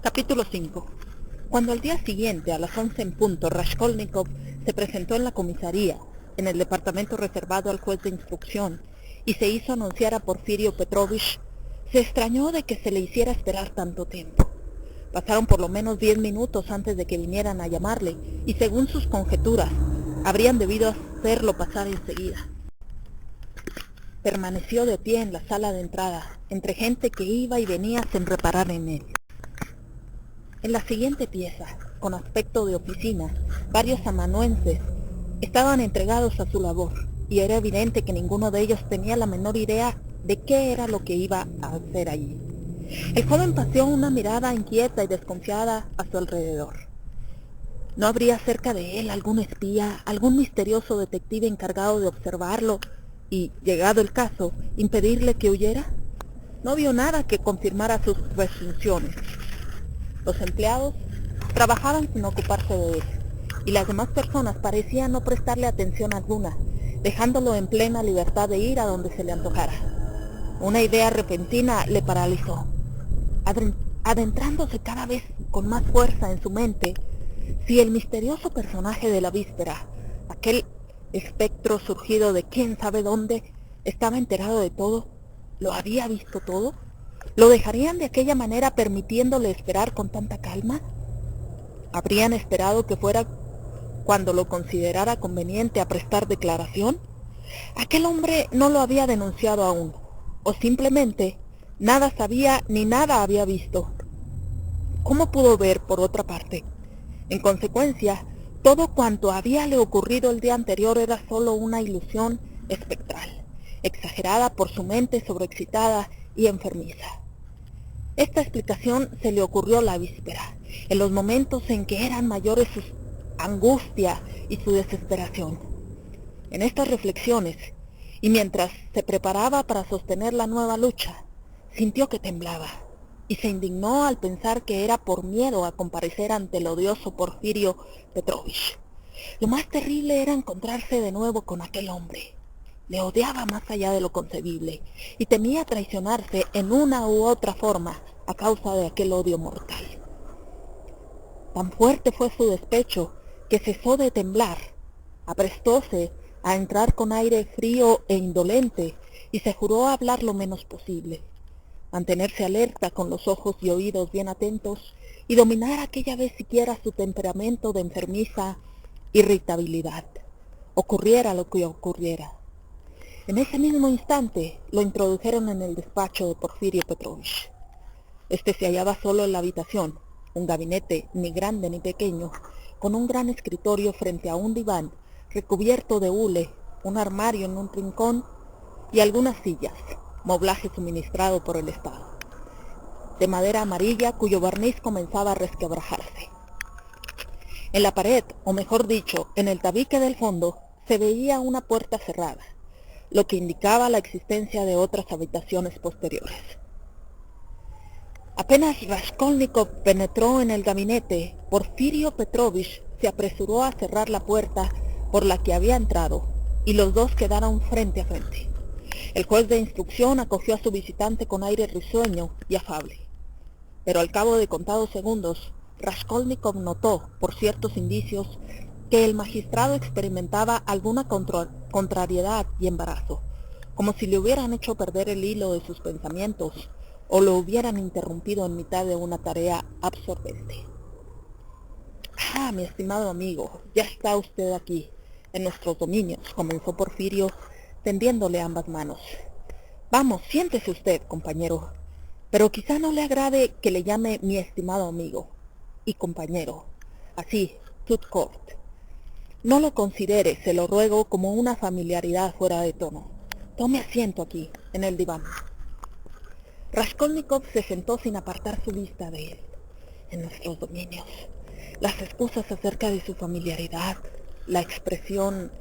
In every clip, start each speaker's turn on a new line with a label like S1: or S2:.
S1: Capítulo 5. Cuando al día siguiente, a las 11 en punto, Raskolnikov se presentó en la comisaría, en el departamento reservado al juez de instrucción, y se hizo anunciar a Porfirio Petrovich, se extrañó de que se le hiciera esperar tanto tiempo. Pasaron por lo menos 10 minutos antes de que vinieran a llamarle, y según sus conjeturas, habrían debido hacerlo pasar enseguida. Permaneció de pie en la sala de entrada, entre gente que iba y venía sin reparar en él. En la siguiente pieza, con aspecto de oficina, varios amanuenses estaban entregados a su labor, y era evidente que ninguno de ellos tenía la menor idea de qué era lo que iba a hacer allí. El joven paseó una mirada inquieta y desconfiada a su alrededor. ¿No habría cerca de él algún espía, algún misterioso detective encargado de observarlo y, llegado el caso, impedirle que huyera? No vio nada que confirmara sus presunciones. Los empleados trabajaban sin ocuparse de él, y las demás personas parecían no prestarle atención alguna, dejándolo en plena libertad de ir a donde se le antojara. Una idea repentina le paralizó. Adentrándose cada vez con más fuerza en su mente, si el misterioso personaje de la víspera, aquel espectro surgido de quién sabe dónde, estaba enterado de todo, lo había visto todo, ¿lo dejarían de aquella manera permitiéndole esperar con tanta calma? ¿Habrían esperado que fuera cuando lo considerara conveniente a prestar declaración? Aquel hombre no lo había denunciado aún, o simplemente nada sabía ni nada había visto. ¿Cómo pudo ver, por otra parte? En consecuencia, todo cuanto habíale ocurrido el día anterior era solo una ilusión espectral, exagerada por su mente sobreexcitada y enfermiza. Esta explicación se le ocurrió la víspera, en los momentos en que eran mayores su angustia y su desesperación. En estas reflexiones, y mientras se preparaba para sostener la nueva lucha, sintió que temblaba, y se indignó al pensar que era por miedo a comparecer ante el odioso Porfirio Petrovich. Lo más terrible era encontrarse de nuevo con aquel hombre. Le odiaba más allá de lo concebible, y temía traicionarse en una u otra forma a causa de aquel odio mortal. Tan fuerte fue su despecho que cesó de temblar, aprestóse a entrar con aire frío e indolente, y se juró hablar lo menos posible, mantenerse alerta con los ojos y oídos bien atentos, y dominar aquella vez siquiera su temperamento de enfermiza irritabilidad, ocurriera lo que ocurriera. En ese mismo instante lo introdujeron en el despacho de Porfirio Petrovich. Este se hallaba solo en la habitación, un gabinete ni grande ni pequeño, con un gran escritorio frente a un diván recubierto de hule, un armario en un rincón y algunas sillas, moblaje suministrado por el Estado, de madera amarilla cuyo barniz comenzaba a resquebrajarse. En la pared, o mejor dicho, en el tabique del fondo, se veía una puerta cerrada, lo que indicaba la existencia de otras habitaciones posteriores. Apenas Raskolnikov penetró en el gabinete, Porfirio Petrovich se apresuró a cerrar la puerta por la que había entrado, y los dos quedaron frente a frente. El juez de instrucción acogió a su visitante con aire risueño y afable. Pero al cabo de contados segundos, Raskolnikov notó, por ciertos indicios, que el magistrado experimentaba alguna contrariedad y embarazo, como si le hubieran hecho perder el hilo de sus pensamientos o lo hubieran interrumpido en mitad de una tarea absorbente. «Ah, mi estimado amigo, ya está usted aquí, en nuestros dominios», comenzó Porfirio, tendiéndole ambas manos. «Vamos, siéntese usted, compañero, pero quizá no le agrade que le llame mi estimado amigo y compañero, así, tout court. No lo considere, se lo ruego, como una familiaridad fuera de tono. Tome asiento aquí, en el diván». Raskolnikov se sentó sin apartar su vista de él. «En nuestros dominios», las excusas acerca de su familiaridad, la expresión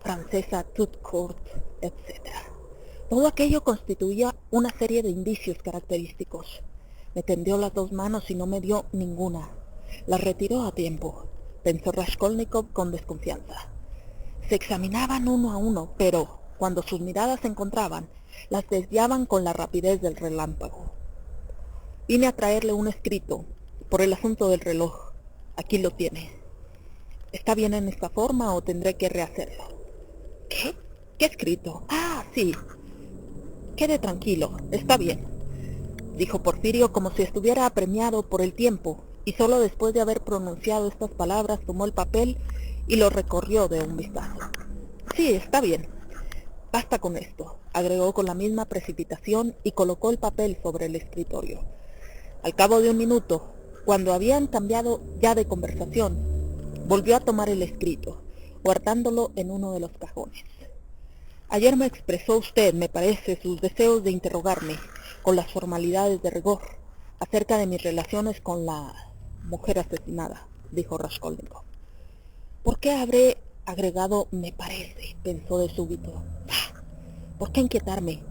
S1: francesa tout court, etc. Todo aquello constituía una serie de indicios característicos. Me tendió las dos manos y no me dio ninguna. Las retiró a tiempo, pensó Raskolnikov con desconfianza. Se examinaban uno a uno, pero, cuando sus miradas se encontraban, las desviaban con la rapidez del relámpago. Vine a traerle un escrito, por el asunto del reloj. Aquí lo tiene. ¿Está bien en esta forma o tendré que rehacerlo? ¿Qué? ¿Qué escrito? Ah, sí. Quede tranquilo, está bien, dijo Porfirio como si estuviera apremiado por el tiempo, y solo después de haber pronunciado estas palabras tomó el papel y lo recorrió de un vistazo. Sí, está bien. Basta con esto, agregó con la misma precipitación y colocó el papel sobre el escritorio. Al cabo de un minuto, cuando habían cambiado ya de conversación, volvió a tomar el escrito, guardándolo en uno de los cajones. Ayer me expresó usted, me parece, sus deseos de interrogarme, con las formalidades de rigor, acerca de mis relaciones con la mujer asesinada, dijo Raskolnikov. ¿Por qué habré agregado me parece? Pensó de súbito. ¡Bah! ¿Por qué inquietarme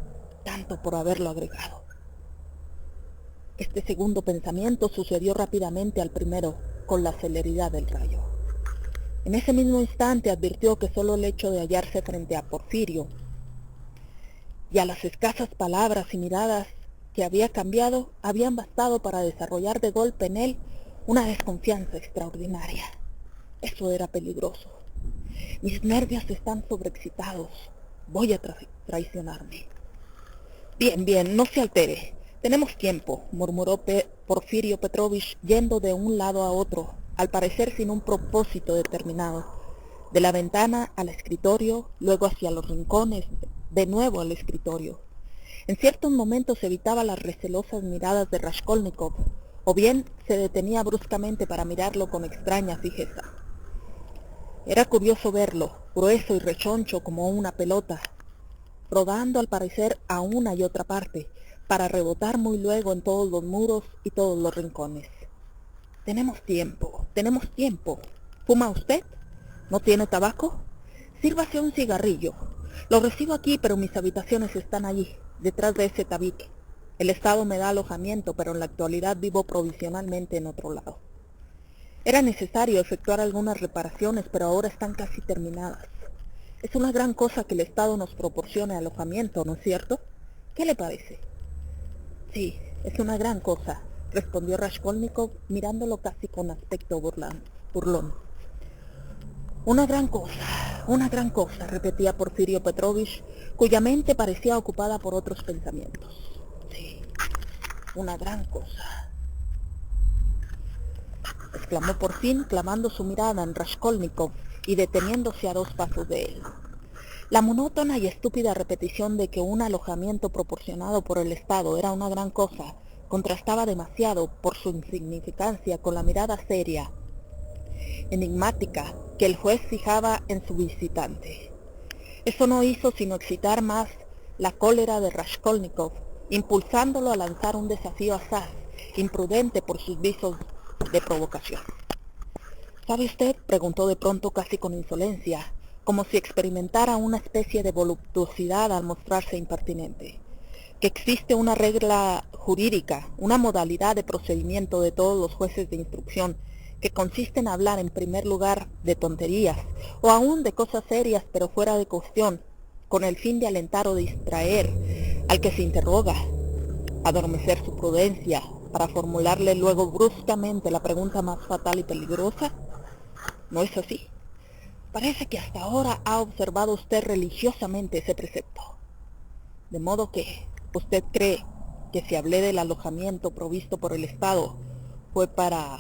S1: tanto por haberlo agregado? Este segundo pensamiento sucedió rápidamente al primero, con la celeridad del rayo. En ese mismo instante advirtió que solo el hecho de hallarse frente a Porfirio y a las escasas palabras y miradas que había cambiado habían bastado para desarrollar de golpe en él una desconfianza extraordinaria. Eso era peligroso. Mis nervios están sobreexcitados. Voy a traicionarme. Bien, no se altere. Tenemos tiempo, murmuró Porfirio Petrovich yendo de un lado a otro, al parecer sin un propósito determinado. De la ventana al escritorio, luego hacia los rincones, de nuevo al escritorio. En ciertos momentos evitaba las recelosas miradas de Raskolnikov, o bien se detenía bruscamente para mirarlo con extraña fijeza. Era curioso verlo, grueso y rechoncho como una pelota, rodando al parecer a una y otra parte, para rebotar muy luego en todos los muros y todos los rincones. Tenemos tiempo. ¿Fuma usted? ¿No tiene tabaco? Sírvase un cigarrillo. Lo recibo aquí, pero mis habitaciones están allí, detrás de ese tabique. El Estado me da alojamiento, pero en la actualidad vivo provisionalmente en otro lado. Era necesario efectuar algunas reparaciones, pero ahora están casi terminadas. Es una gran cosa que el Estado nos proporcione alojamiento, ¿no es cierto? ¿Qué le parece? Sí, es una gran cosa, respondió Raskolnikov mirándolo casi con aspecto burlón. Una gran cosa, repetía Porfirio Petrovich, cuya mente parecía ocupada por otros pensamientos. Sí, una gran cosa, exclamó por fin, clavando su mirada en Raskolnikov y deteniéndose a 2 pasos de él. La monótona y estúpida repetición de que un alojamiento proporcionado por el Estado era una gran cosa contrastaba demasiado por su insignificancia con la mirada seria, enigmática, que el juez fijaba en su visitante. Eso no hizo sino excitar más la cólera de Raskolnikov, impulsándolo a lanzar un desafío asaz, imprudente por sus visos de provocación. ¿Sabe usted? Preguntó de pronto casi con insolencia, como si experimentara una especie de voluptuosidad al mostrarse impertinente, que existe una regla jurídica, una modalidad de procedimiento de todos los jueces de instrucción, que consiste en hablar en primer lugar de tonterías, o aún de cosas serias pero fuera de cuestión, con el fin de alentar o distraer al que se interroga, adormecer su prudencia, para formularle luego bruscamente la pregunta más fatal y peligrosa. ¿No es así? Parece que hasta ahora ha observado usted religiosamente ese precepto. De modo que usted cree que si hablé del alojamiento provisto por el Estado fue para...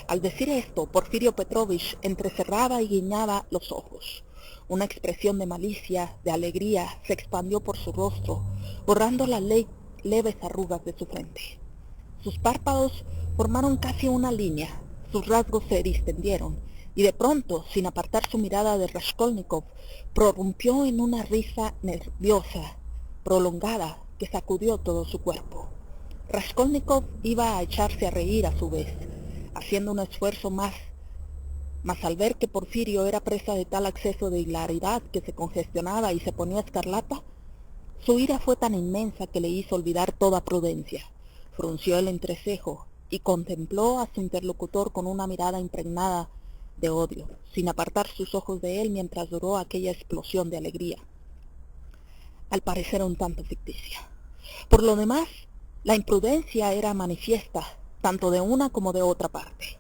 S1: Al decir esto, Porfirio Petrovich entrecerraba y guiñaba los ojos. Una expresión de malicia, de alegría, se expandió por su rostro, borrando las leves arrugas de su frente. Sus párpados formaron casi una línea, sus rasgos se distendieron, y de pronto, sin apartar su mirada de Raskolnikov, prorrumpió en una risa nerviosa, prolongada, que sacudió todo su cuerpo. Raskolnikov iba a echarse a reír a su vez, haciendo un esfuerzo más, mas al ver que Porfirio era presa de tal acceso de hilaridad que se congestionaba y se ponía escarlata, su ira fue tan inmensa que le hizo olvidar toda prudencia. Frunció el entrecejo y contempló a su interlocutor con una mirada impregnada de odio, sin apartar sus ojos de él mientras duró aquella explosión de alegría, al parecer un tanto ficticia. Por lo demás, la imprudencia era manifiesta, tanto de una como de otra parte.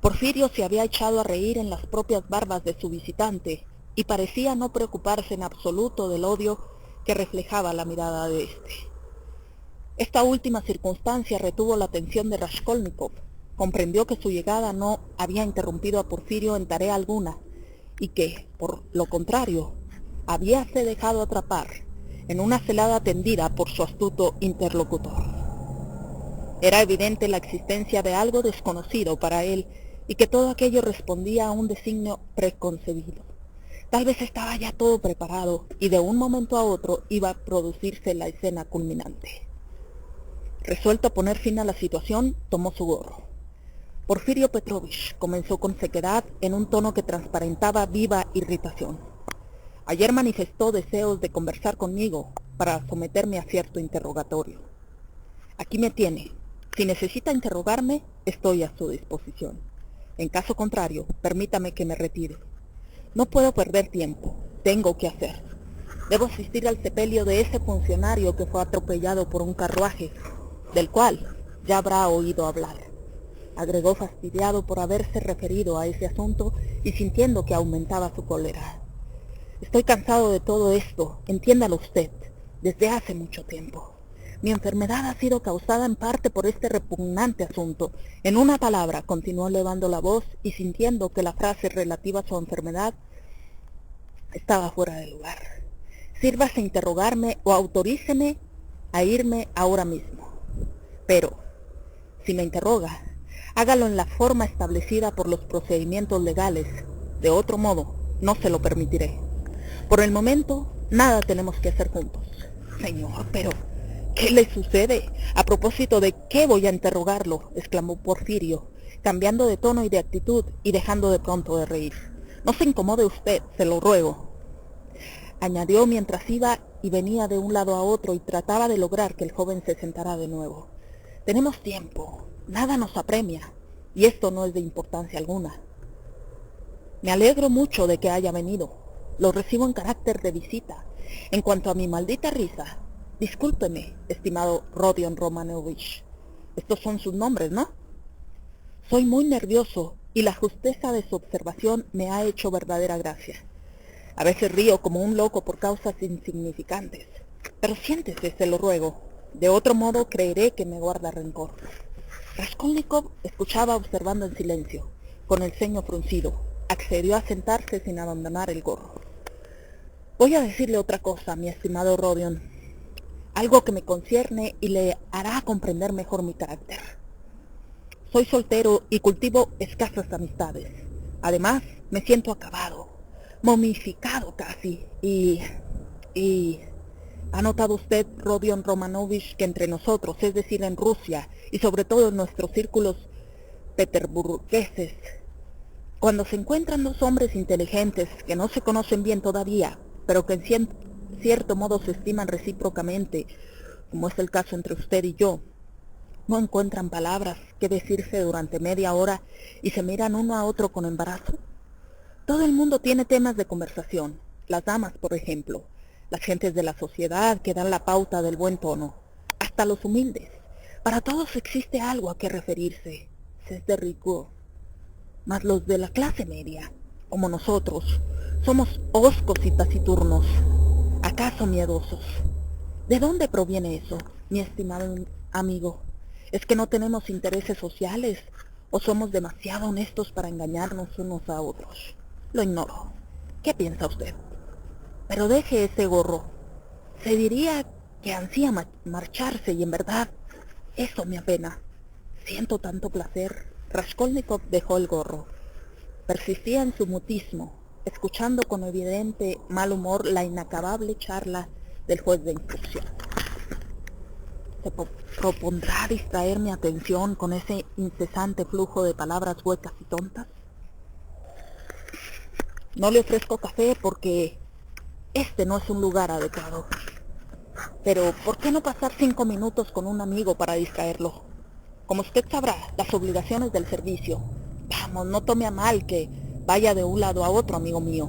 S1: Porfirio se había echado a reír en las propias barbas de su visitante y parecía no preocuparse en absoluto del odio que reflejaba la mirada de éste. Esta última circunstancia retuvo la atención de Raskolnikov. Comprendió que su llegada no había interrumpido a Porfirio en tarea alguna y que, por lo contrario, habíase dejado atrapar en una celada tendida por su astuto interlocutor. Era evidente la existencia de algo desconocido para él y que todo aquello respondía a un designio preconcebido. Tal vez estaba ya todo preparado y de un momento a otro iba a producirse la escena culminante. Resuelto a poner fin a la situación, tomó su gorro. Porfirio Petrovich comenzó con sequedad en un tono que transparentaba viva irritación. Ayer manifestó deseos de conversar conmigo para someterme a cierto interrogatorio. Aquí me tiene. Si necesita interrogarme, estoy a su disposición. En caso contrario, permítame que me retire. No puedo perder tiempo. Tengo que hacer. Debo asistir al sepelio de ese funcionario que fue atropellado por un carruaje, del cual ya habrá oído hablar. Agregó fastidiado por haberse referido a ese asunto y sintiendo que aumentaba su cólera. Estoy cansado de todo esto, entiéndalo usted, desde hace mucho tiempo. Mi enfermedad ha sido causada en parte por este repugnante asunto. En una palabra, continuó elevando la voz y sintiendo que la frase relativa a su enfermedad estaba fuera de lugar. Sírvase a interrogarme o autoríceme a irme ahora mismo. Pero, si me interroga, hágalo en la forma establecida por los procedimientos legales. De otro modo, no se lo permitiré. Por el momento, nada tenemos que hacer juntos. Señor, pero ¿qué le sucede? A propósito de qué voy a interrogarlo, exclamó Porfirio, cambiando de tono y de actitud y dejando de pronto de reír. No se incomode usted, se lo ruego, añadió mientras iba y venía de un lado a otro y trataba de lograr que el joven se sentara de nuevo. Tenemos tiempo, nada nos apremia, y esto no es de importancia alguna. Me alegro mucho de que haya venido. Lo recibo en carácter de visita. En cuanto a mi maldita risa, discúlpeme, estimado Rodion Romanovich. Estos son sus nombres, ¿no? Soy muy nervioso y la justeza de su observación me ha hecho verdadera gracia. A veces río como un loco por causas insignificantes. Pero siéntese, se lo ruego. De otro modo creeré que me guarda rencor. Raskolnikov escuchaba observando en silencio, con el ceño fruncido. Accedió a sentarse sin abandonar el gorro. Voy a decirle otra cosa, mi estimado Rodion. Algo que me concierne y le hará comprender mejor mi carácter. Soy soltero y cultivo escasas amistades. Además, me siento acabado, momificado casi, y... ¿Ha notado usted, Rodion Romanovich, que entre nosotros, es decir, en Rusia, y sobre todo en nuestros círculos peterburgueses, cuando se encuentran dos hombres inteligentes que no se conocen bien todavía, pero que en cierto modo se estiman recíprocamente, como es el caso entre usted y yo, no encuentran palabras que decirse durante media hora y se miran uno a otro con embarazo? Todo el mundo tiene temas de conversación, las damas, por ejemplo, las gentes de la sociedad que dan la pauta del buen tono, hasta los humildes. Para todos existe algo a qué referirse, c'est de rigueur. Mas los de la clase media, como nosotros, somos hoscos y taciturnos, acaso miedosos. ¿De dónde proviene eso, mi estimado amigo? ¿Es que no tenemos intereses sociales o somos demasiado honestos para engañarnos unos a otros? Lo ignoro. ¿Qué piensa usted? Pero deje ese gorro. Se diría que ansía marcharse y en verdad eso me apena. Siento tanto placer. Raskolnikov dejó el gorro. Persistía en su mutismo, escuchando con evidente mal humor la inacabable charla del juez de instrucción. ¿Se propondrá distraer mi atención con ese incesante flujo de palabras huecas y tontas? No le ofrezco café porque este no es un lugar adecuado. Pero, ¿por qué no pasar 5 minutos con un amigo para distraerlo? Como usted sabrá, las obligaciones del servicio. Vamos, no tome a mal que vaya de un lado a otro, amigo mío.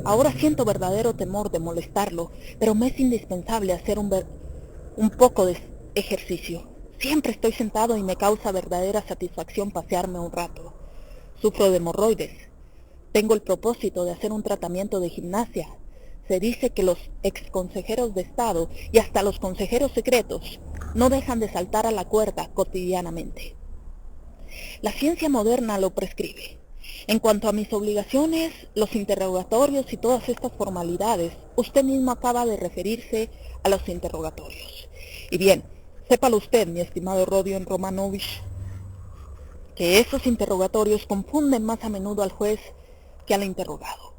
S1: Ahora siento verdadero temor de molestarlo, pero me es indispensable hacer un poco de ejercicio. Siempre estoy sentado y me causa verdadera satisfacción pasearme un rato. Sufro de hemorroides. Tengo el propósito de hacer un tratamiento de gimnasia. Se dice que los exconsejeros de Estado y hasta los consejeros secretos no dejan de saltar a la cuerda cotidianamente. La ciencia moderna lo prescribe. En cuanto a mis obligaciones, los interrogatorios y todas estas formalidades, usted mismo acaba de referirse a los interrogatorios. Y bien, sépalo usted, mi estimado Rodion Romanovich, que esos interrogatorios confunden más a menudo al juez que al interrogado,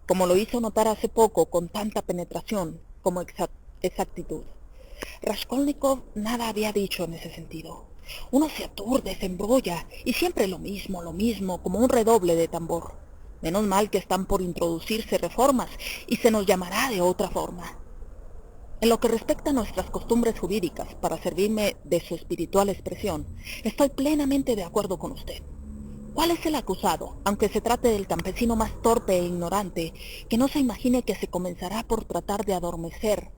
S1: como lo hizo notar hace poco con tanta penetración como exactitud. Raskolnikov nada había dicho en ese sentido. Uno se aturde, se embrolla, y siempre lo mismo, como un redoble de tambor. Menos mal que están por introducirse reformas, y se nos llamará de otra forma. En lo que respecta a nuestras costumbres jurídicas, para servirme de su espiritual expresión, estoy plenamente de acuerdo con usted. ¿Cuál es el acusado, aunque se trate del campesino más torpe e ignorante, que no se imagine que se comenzará por tratar de adormecer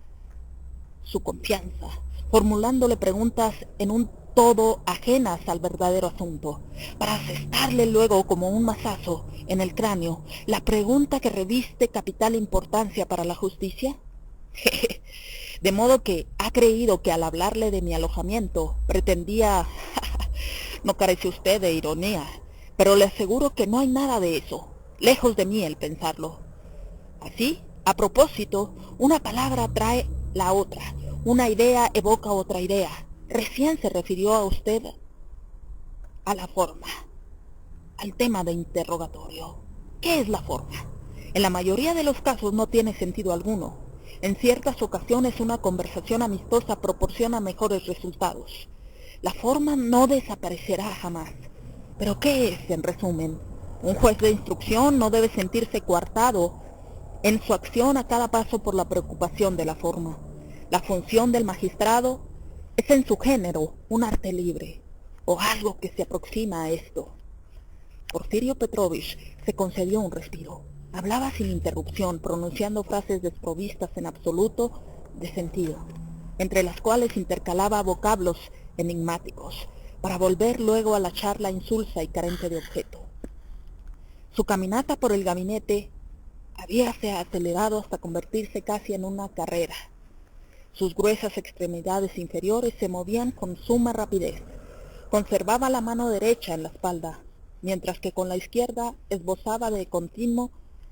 S1: su confianza, formulándole preguntas en un todo ajenas al verdadero asunto, para asestarle luego como un mazazo en el cráneo la pregunta que reviste capital importancia para la justicia? De modo que ha creído que al hablarle de mi alojamiento pretendía... No carece usted de ironía, pero le aseguro que no hay nada de eso, lejos de mí el pensarlo. Así, a propósito, una palabra trae la otra, una idea evoca otra idea. Recién se refirió a usted a la forma, al tema de interrogatorio. ¿Qué es la forma? En la mayoría de los casos no tiene sentido alguno. En ciertas ocasiones una conversación amistosa proporciona mejores resultados. La forma no desaparecerá jamás. ¿Pero qué es, en resumen? Un juez de instrucción no debe sentirse coartado en su acción a cada paso por la preocupación de la forma. La función del magistrado es en su género un arte libre, o algo que se aproxima a esto. Porfirio Petrovich se concedió un respiro. Hablaba sin interrupción, pronunciando frases desprovistas en absoluto de sentido, entre las cuales intercalaba vocablos enigmáticos, para volver luego a la charla insulsa y carente de objeto. Su caminata por el gabinete habíase acelerado hasta convertirse casi en una carrera. Sus gruesas extremidades inferiores se movían con suma rapidez. Conservaba la mano derecha en la espalda, mientras que con la izquierda esbozaba de continuo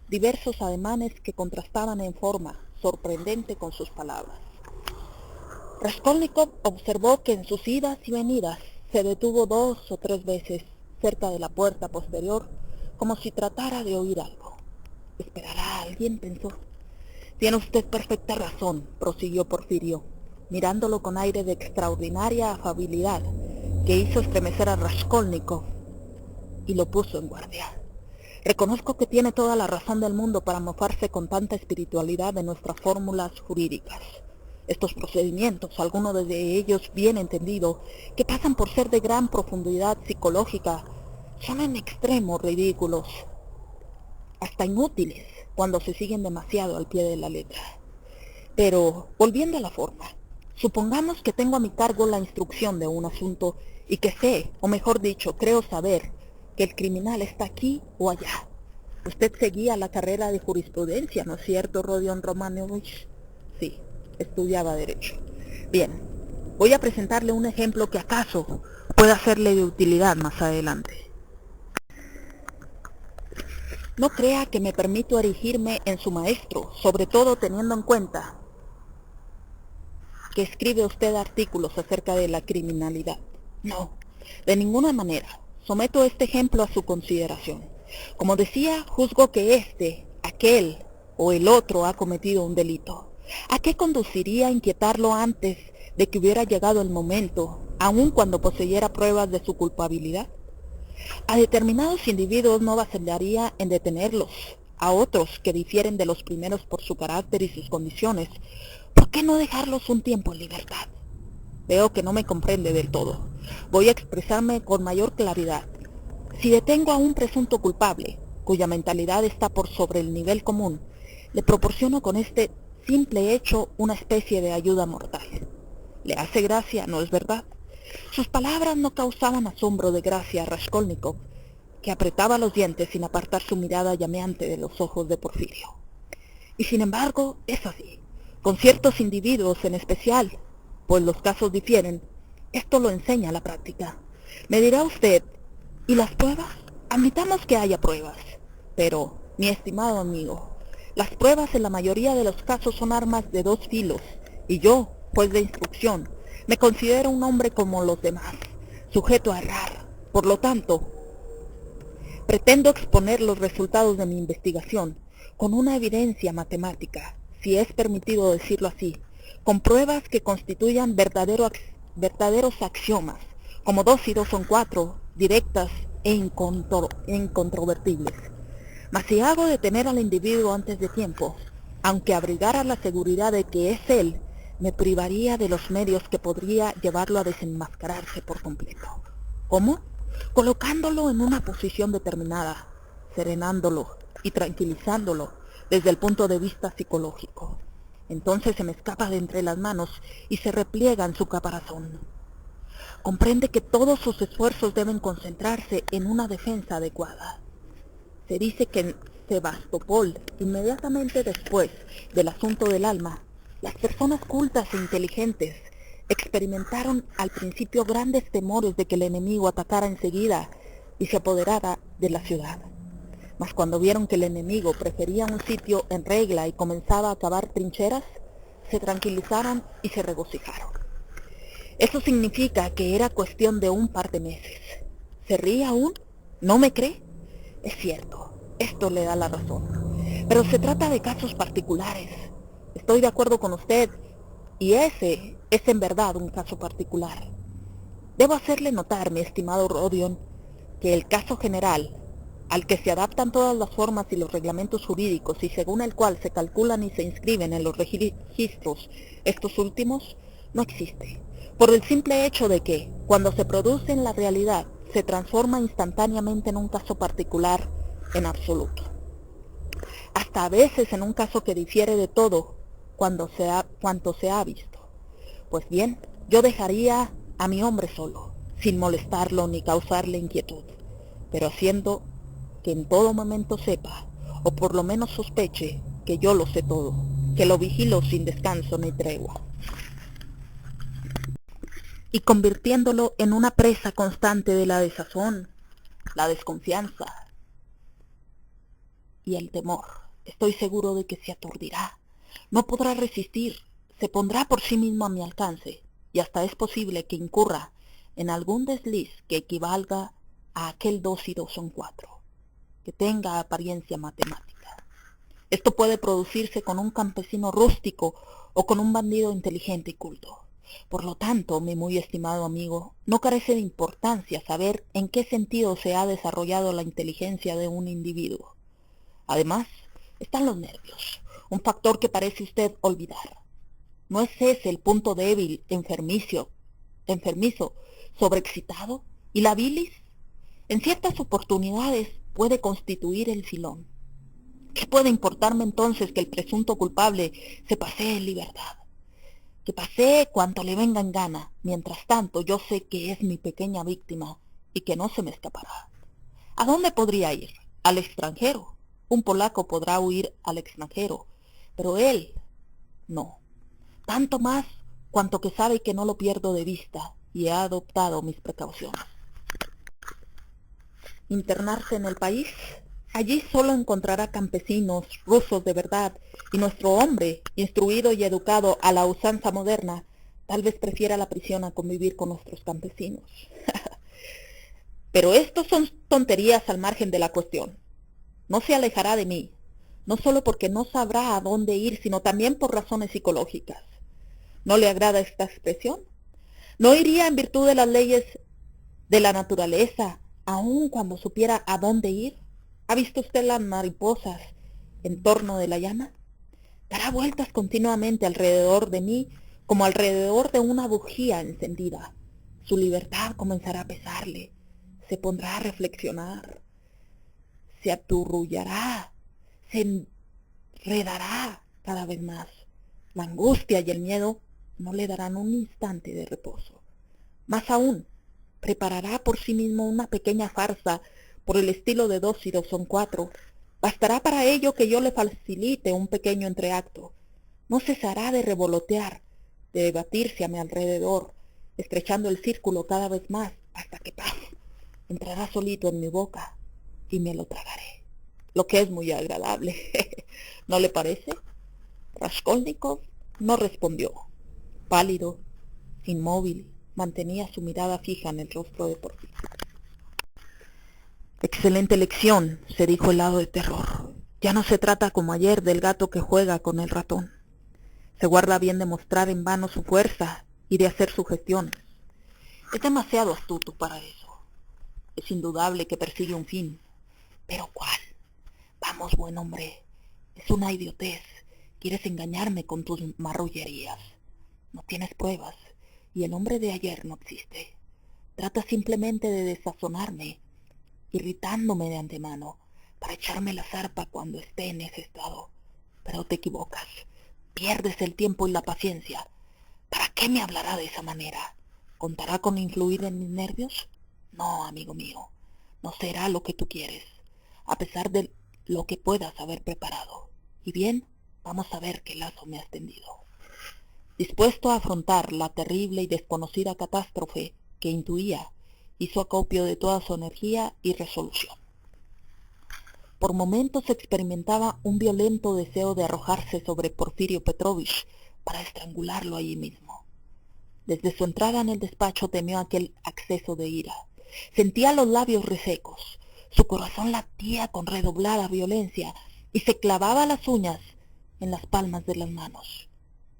S1: diversos ademanes que contrastaban en forma sorprendente con sus palabras. Raskolnikov observó que en sus idas y venidas se detuvo 2 o 3 veces cerca de la puerta posterior, como si tratara de oír algo. ¿Esperará a alguien?, pensó. Tiene usted perfecta razón, prosiguió Porfirio, mirándolo con aire de extraordinaria afabilidad, que hizo estremecer a Raskolnikov y lo puso en guardia. Reconozco que tiene toda la razón del mundo para mofarse con tanta espiritualidad de nuestras fórmulas jurídicas. Estos procedimientos, algunos de ellos bien entendido, que pasan por ser de gran profundidad psicológica, son en extremo ridículos, hasta inútiles, cuando se siguen demasiado al pie de la letra. Pero, volviendo a la forma, supongamos que tengo a mi cargo la instrucción de un asunto y que sé, o mejor dicho, creo saber, que el criminal está aquí o allá. Usted seguía la carrera de jurisprudencia, ¿no es cierto, Rodion Romanovich? Sí, estudiaba Derecho. Bien, voy a presentarle un ejemplo que acaso pueda serle de utilidad más adelante. No crea que me permito erigirme en su maestro, sobre todo teniendo en cuenta que escribe usted artículos acerca de la criminalidad. No, de ninguna manera. Someto este ejemplo a su consideración. Como decía, juzgo que este, aquel o el otro ha cometido un delito. ¿A qué conduciría a inquietarlo antes de que hubiera llegado el momento, aun cuando poseyera pruebas de su culpabilidad? A determinados individuos no vacilaría en detenerlos. A otros, que difieren de los primeros por su carácter y sus condiciones, ¿por qué no dejarlos un tiempo en libertad? Veo que no me comprende del todo. Voy a expresarme con mayor claridad. Si detengo a un presunto culpable, cuya mentalidad está por sobre el nivel común, le proporciono con este simple hecho una especie de ayuda mortal. ¿Le hace gracia, no es verdad? Sus palabras no causaban asombro de Gracia a Raskolnikov, que apretaba los dientes sin apartar su mirada llameante de los ojos de Porfirio. Y sin embargo, es así, con ciertos individuos en especial, pues los casos difieren. Esto lo enseña la práctica. Me dirá usted, ¿y las pruebas? Admitamos que haya pruebas, pero, mi estimado amigo, las pruebas en la mayoría de los casos son armas de dos filos, y yo, juez de instrucción, me considero un hombre como los demás, sujeto a errar. Por lo tanto, pretendo exponer los resultados de mi investigación con una evidencia matemática, si es permitido decirlo así, con pruebas que constituyan verdaderos axiomas, como 2 y 2 son 4, directas e incontrovertibles. Mas si hago detener al individuo antes de tiempo, aunque abrigara la seguridad de que es él, me privaría de los medios que podría llevarlo a desenmascararse por completo. ¿Cómo? Colocándolo en una posición determinada, serenándolo y tranquilizándolo desde el punto de vista psicológico. Entonces se me escapa de entre las manos y se repliega en su caparazón. Comprende que todos sus esfuerzos deben concentrarse en una defensa adecuada. Se dice que en Sebastopol, inmediatamente después del asunto del alma, las personas cultas e inteligentes experimentaron al principio grandes temores de que el enemigo atacara enseguida y se apoderara de la ciudad. Mas cuando vieron que el enemigo prefería un sitio en regla y comenzaba a cavar trincheras, se tranquilizaron y se regocijaron. Eso significa que era cuestión de un par de meses. ¿Se ríe aún? ¿No me cree? Es cierto, esto le da la razón. Pero se trata de casos particulares. Estoy de acuerdo con usted, y ese es en verdad un caso particular. Debo hacerle notar, mi estimado Rodion, que el caso general, al que se adaptan todas las formas y los reglamentos jurídicos y según el cual se calculan y se inscriben en los registros estos últimos, no existe, por el simple hecho de que, cuando se produce en la realidad, se transforma instantáneamente en un caso particular en absoluto. Hasta a veces en un caso que difiere de todo cuanto se ha visto. Pues bien, yo dejaría a mi hombre solo, sin molestarlo ni causarle inquietud, pero haciendo que en todo momento sepa, o por lo menos sospeche, que yo lo sé todo, que lo vigilo sin descanso ni tregua, y convirtiéndolo en una presa constante de la desazón, la desconfianza y el temor. Estoy seguro de que se aturdirá, no podrá resistir, se pondrá por sí mismo a mi alcance, y hasta es posible que incurra en algún desliz que equivalga a aquel 2 y 2 son 4, que tenga apariencia matemática. Esto puede producirse con un campesino rústico o con un bandido inteligente y culto. Por lo tanto, mi muy estimado amigo, no carece de importancia saber en qué sentido se ha desarrollado la inteligencia de un individuo. Además, están los nervios, un factor que parece usted olvidar. ¿No es ese el punto débil, enfermizo, sobreexcitado? ¿Y la bilis? En ciertas oportunidades puede constituir el filón. ¿Qué puede importarme entonces que el presunto culpable se pasee en libertad? Que pasee cuanto le venga en gana. Mientras tanto, yo sé que es mi pequeña víctima y que no se me escapará. ¿A dónde podría ir? Al extranjero. Un polaco podrá huir al extranjero, pero él no. Tanto más cuanto que sabe que no lo pierdo de vista y he adoptado mis precauciones. Internarse en el país, allí solo encontrará campesinos, rusos de verdad, y nuestro hombre, instruido y educado a la usanza moderna, tal vez prefiera la prisión a convivir con nuestros campesinos. Pero estos son tonterías al margen de la cuestión. No se alejará de mí, no solo porque no sabrá a dónde ir, sino también por razones psicológicas. ¿No le agrada esta expresión? ¿No iría en virtud de las leyes de la naturaleza, aun cuando supiera a dónde ir? ¿Ha visto usted las mariposas en torno de la llama? Dará vueltas continuamente alrededor de mí como alrededor de una bujía encendida. Su libertad comenzará a pesarle, se pondrá a reflexionar, se aturrullará, se enredará cada vez más. La angustia y el miedo no le darán un instante de reposo. Más aún, preparará por sí mismo una pequeña farsa por el estilo de 2 y 2 son 4. Bastará para ello que yo le facilite un pequeño entreacto. No cesará de revolotear, de debatirse a mi alrededor, estrechando el círculo cada vez más, hasta que ¡paf! Entrará solito en mi boca y me lo tragaré. Lo que es muy agradable. ¿No le parece? Raskolnikov no respondió. Pálido, inmóvil, mantenía su mirada fija en el rostro de Porfirio. Excelente lección, se dijo helado de terror. Ya no se trata como ayer del gato que juega con el ratón. Se guarda bien de mostrar en vano su fuerza y de hacer sugestiones. Es demasiado astuto para eso. Es indudable que persigue un fin. ¿Pero cuál? Vamos, buen hombre. Es una idiotez. Quieres engañarme con tus marrullerías. No tienes pruebas, y el hombre de ayer no existe. Trata simplemente de desazonarme, irritándome de antemano, para echarme la zarpa cuando esté en ese estado. Pero te equivocas. Pierdes el tiempo y la paciencia. ¿Para qué me hablará de esa manera? ¿Contará con influir en mis nervios? No, amigo mío, no será lo que tú quieres, a pesar de lo que puedas haber preparado. Y bien, vamos a ver qué lazo me has tendido. Dispuesto a afrontar la terrible y desconocida catástrofe que intuía, hizo acopio de toda su energía y resolución. Por momentos experimentaba un violento deseo de arrojarse sobre Porfirio Petrovich para estrangularlo allí mismo. Desde su entrada en el despacho temió aquel acceso de ira. Sentía los labios resecos, su corazón latía con redoblada violencia y se clavaba las uñas en las palmas de las manos.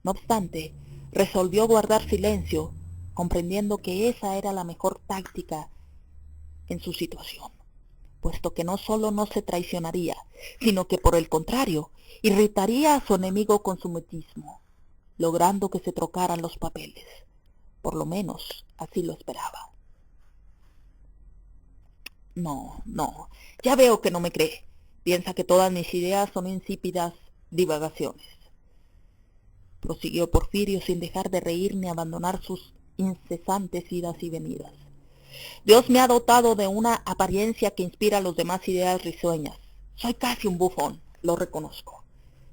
S1: No obstante, resolvió guardar silencio, comprendiendo que esa era la mejor táctica en su situación, puesto que no solo no se traicionaría, sino que por el contrario, irritaría a su enemigo con su mutismo, logrando que se trocaran los papeles. Por lo menos así lo esperaba. No, ya veo que no me cree. Piensa que todas mis ideas son insípidas divagaciones. Prosiguió Porfirio sin dejar de reír ni abandonar sus incesantes idas y venidas. Dios me ha dotado de una apariencia que inspira a los demás ideas risueñas. Soy casi un bufón, lo reconozco.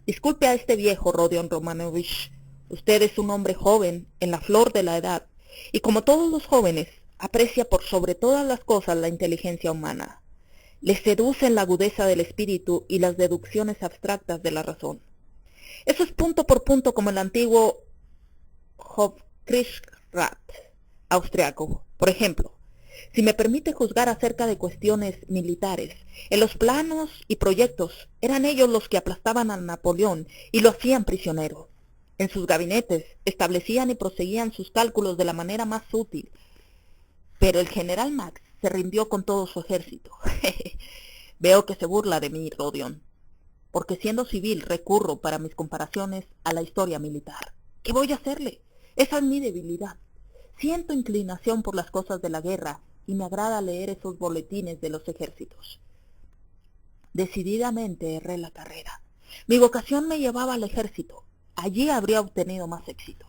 S1: Disculpe a este viejo, Rodion Romanovich. Usted es un hombre joven, en la flor de la edad, y como todos los jóvenes, aprecia por sobre todas las cosas la inteligencia humana. Le seducen la agudeza del espíritu y las deducciones abstractas de la razón. Eso es punto por punto como el antiguo Hofkriegsrat austriaco. Por ejemplo, si me permite juzgar acerca de cuestiones militares, en los planos y proyectos eran ellos los que aplastaban a Napoleón y lo hacían prisionero. En sus gabinetes establecían y proseguían sus cálculos de la manera más útil. Pero el general Max se rindió con todo su ejército. Veo que se burla de mí, Rodion, porque siendo civil recurro para mis comparaciones a la historia militar. ¿Qué voy a hacerle? Esa es mi debilidad. Siento inclinación por las cosas de la guerra y me agrada leer esos boletines de los ejércitos. Decididamente erré la carrera. Mi vocación me llevaba al ejército. Allí habría obtenido más éxito.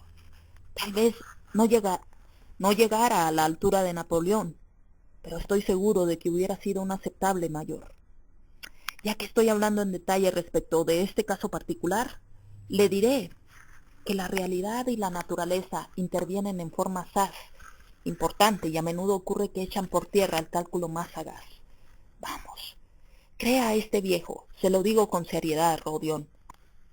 S1: Tal vez no llegara a la altura de Napoleón, pero estoy seguro de que hubiera sido un aceptable mayor. Ya que estoy hablando en detalle respecto de este caso particular, le diré que la realidad y la naturaleza intervienen en forma sagaz, importante, y a menudo ocurre que echan por tierra el cálculo más sagaz. Vamos, crea a este viejo, se lo digo con seriedad, Rodion.